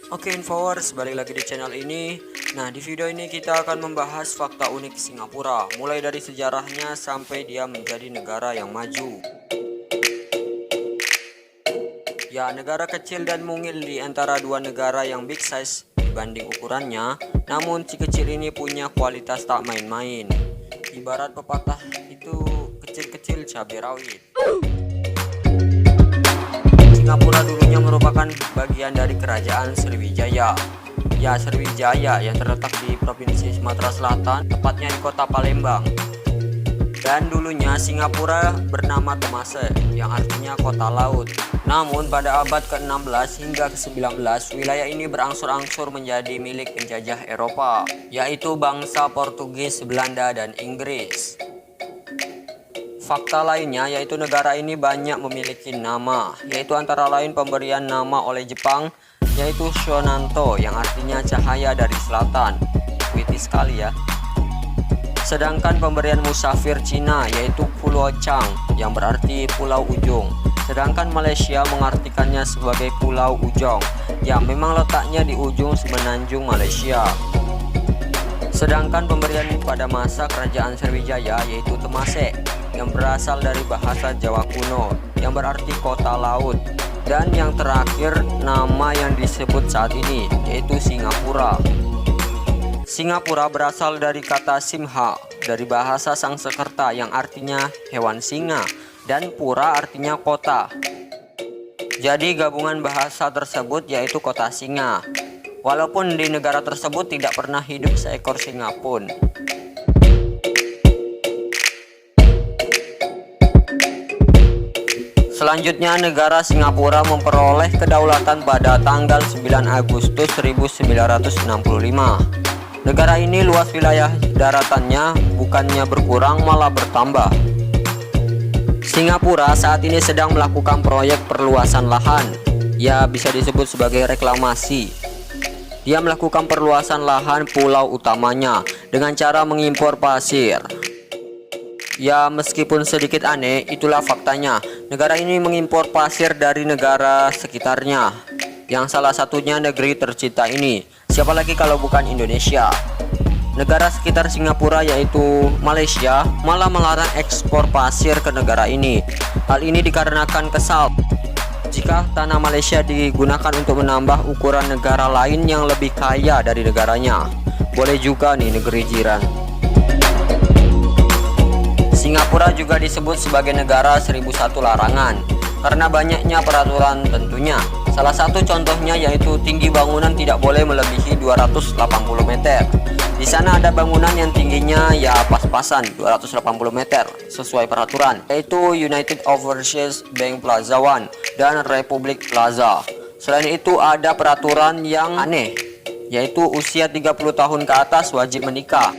Oke Infowers, balik lagi di channel ini. Nah, di video ini kita akan membahas fakta unik Singapura, mulai dari sejarahnya sampai dia menjadi negara yang maju. Ya, negara kecil dan mungil di antara dua negara yang big size dibanding ukurannya, namun si kecil ini punya kualitas tak main-main. Ibarat pepatah itu, kecil-kecil cabai rawit. Singapura dulunya merupakan bagian dari kerajaan Sriwijaya. Ya, Sriwijaya yang terletak di Provinsi Sumatera Selatan, tepatnya di kota Palembang. Dan dulunya Singapura bernama Temase, yang artinya kota laut. Namun pada abad ke-16 hingga ke-19, wilayah ini berangsur-angsur menjadi milik penjajah Eropa, yaitu bangsa Portugis, Belanda, dan Inggris. Fakta lainnya yaitu negara ini banyak memiliki nama, yaitu antara lain pemberian nama oleh Jepang, yaitu Shonanto yang artinya cahaya dari selatan. Witty sekali ya. Sedangkan pemberian musafir Cina yaitu Pulau Chang yang berarti pulau ujung. Sedangkan Malaysia mengartikannya sebagai Pulau Ujong yang memang letaknya di ujung semenanjung Malaysia. Sedangkan pemberian pada masa kerajaan Sriwijaya yaitu Temase yang berasal dari bahasa Jawa kuno yang berarti kota laut. Dan yang terakhir nama yang disebut saat ini yaitu Singapura. Singapura berasal dari kata Simha dari bahasa Sangsekerta yang artinya hewan singa dan pura artinya kota. Jadi gabungan bahasa tersebut yaitu kota singa. Walaupun di negara tersebut tidak pernah hidup seekor singa pun. Selanjutnya, negara Singapura memperoleh kedaulatan pada tanggal 9 Agustus 1965. Negara ini luas wilayah daratannya bukannya berkurang malah bertambah. Singapura saat ini sedang melakukan proyek perluasan lahan. Ya, bisa disebut sebagai reklamasi. Dia melakukan perluasan lahan pulau utamanya dengan cara mengimpor pasir. Ya, meskipun sedikit aneh, itulah faktanya. Negara ini mengimpor pasir dari negara sekitarnya, yang salah satunya negeri tercinta ini. Siapa lagi kalau bukan Indonesia? Negara sekitar Singapura yaitu Malaysia malah melarang ekspor pasir ke negara ini. Hal ini dikarenakan kesal jika tanah Malaysia digunakan untuk menambah ukuran negara lain yang lebih kaya dari negaranya. Boleh juga nih negeri jiran. Singapura juga disebut sebagai negara 1001 larangan karena banyaknya peraturan tentunya. Salah satu contohnya yaitu tinggi bangunan tidak boleh melebihi 280 meter. Di sana ada bangunan yang tingginya ya pas-pasan 280 meter sesuai peraturan, yaitu United Overseas Bank Plaza One dan Republic Plaza. Selain itu ada peraturan yang aneh, yaitu usia 30 tahun ke atas wajib menikah.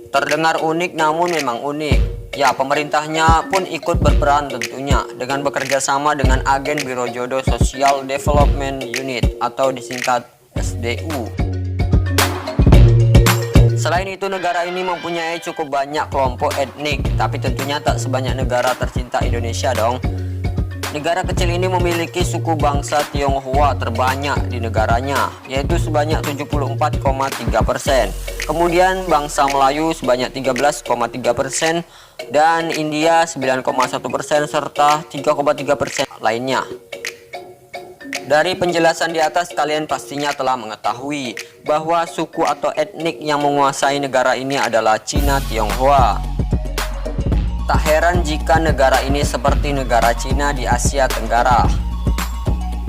Terdengar unik namun memang unik. Ya, pemerintahnya pun ikut berperan tentunya dengan bekerja sama dengan agen Biro Jodoh Social Development Unit atau disingkat SDU. Selain itu, negara ini mempunyai cukup banyak kelompok etnik, tapi tentunya tak sebanyak negara tercinta Indonesia dong. Negara kecil ini memiliki suku bangsa Tionghoa terbanyak di negaranya, yaitu sebanyak 74,3%. Kemudian bangsa Melayu sebanyak 13,3% dan India 9,1% serta 3,3% lainnya. Dari penjelasan di atas kalian pastinya telah mengetahui bahwa suku atau etnik yang menguasai negara ini adalah Cina Tionghoa. Tak heran jika negara ini seperti negara Cina di Asia Tenggara.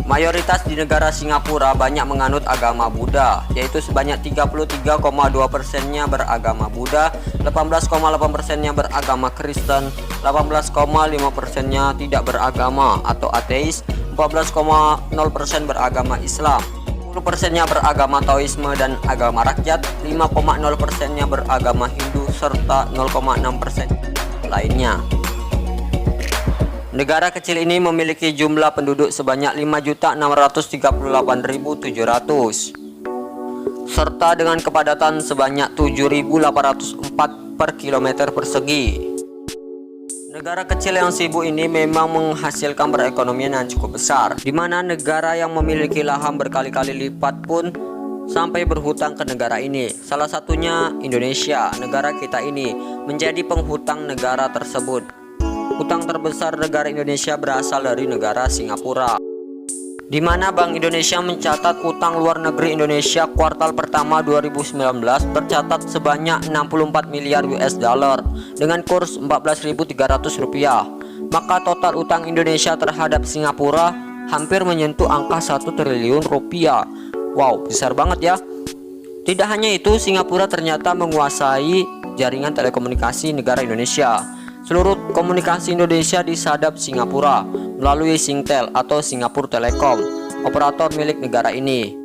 Mayoritas di negara Singapura banyak menganut agama Buddha, yaitu sebanyak 33,2%-nya beragama Buddha, 18,8%-nya beragama Kristen, 18,5%-nya tidak beragama atau ateis, 14,0% beragama Islam, 10%-nya beragama Taoisme dan agama rakyat, 5,0%-nya beragama Hindu, serta 0,6% lainnya. Negara kecil ini memiliki jumlah penduduk sebanyak 5.638.700 serta dengan kepadatan sebanyak 7.804 per kilometer persegi. Negara kecil yang sibuk ini memang menghasilkan perekonomian yang cukup besar, di mana negara yang memiliki lahan berkali-kali lipat pun sampai berhutang ke negara ini. Salah satunya Indonesia, negara kita ini menjadi penghutang negara tersebut. Hutang terbesar negara Indonesia berasal dari negara Singapura, di mana Bank Indonesia mencatat utang luar negeri Indonesia kuartal pertama 2019 tercatat sebanyak 64 miliar US dollar dengan kurs 14.300 rupiah. Maka total utang Indonesia terhadap Singapura hampir menyentuh angka 1 triliun rupiah. Wow, besar banget ya. Tidak hanya itu, Singapura ternyata menguasai jaringan telekomunikasi negara Indonesia. Seluruh komunikasi Indonesia disadap Singapura melalui Singtel atau Singapura Telecom, operator milik negara ini.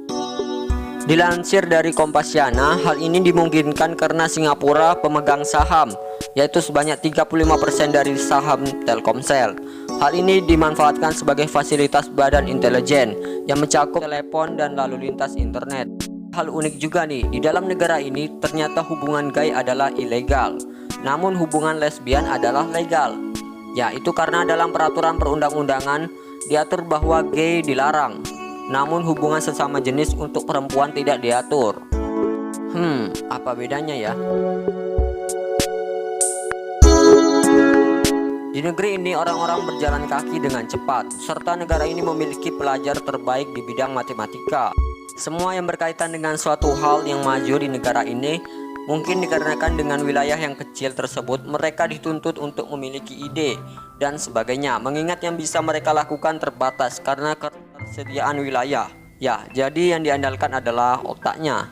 Dilansir dari Kompasiana, hal ini dimungkinkan karena Singapura pemegang saham, yaitu sebanyak 35% dari saham Telkomsel. Hal ini dimanfaatkan sebagai fasilitas badan intelijen yang mencakup telepon dan lalu lintas internet. Hal unik juga nih, di dalam negara ini ternyata hubungan gay adalah ilegal, namun hubungan lesbian adalah legal. Ya, itu karena dalam peraturan perundang-undangan diatur bahwa gay dilarang, namun hubungan sesama jenis untuk perempuan tidak diatur. Apa bedanya ya? Di negeri ini orang-orang berjalan kaki dengan cepat, serta negara ini memiliki pelajar terbaik di bidang matematika. Semua yang berkaitan dengan suatu hal yang maju di negara ini mungkin dikarenakan dengan wilayah yang kecil tersebut mereka dituntut untuk memiliki ide dan sebagainya, mengingat yang bisa mereka lakukan terbatas karena ketersediaan wilayah. Ya, jadi yang diandalkan adalah otaknya.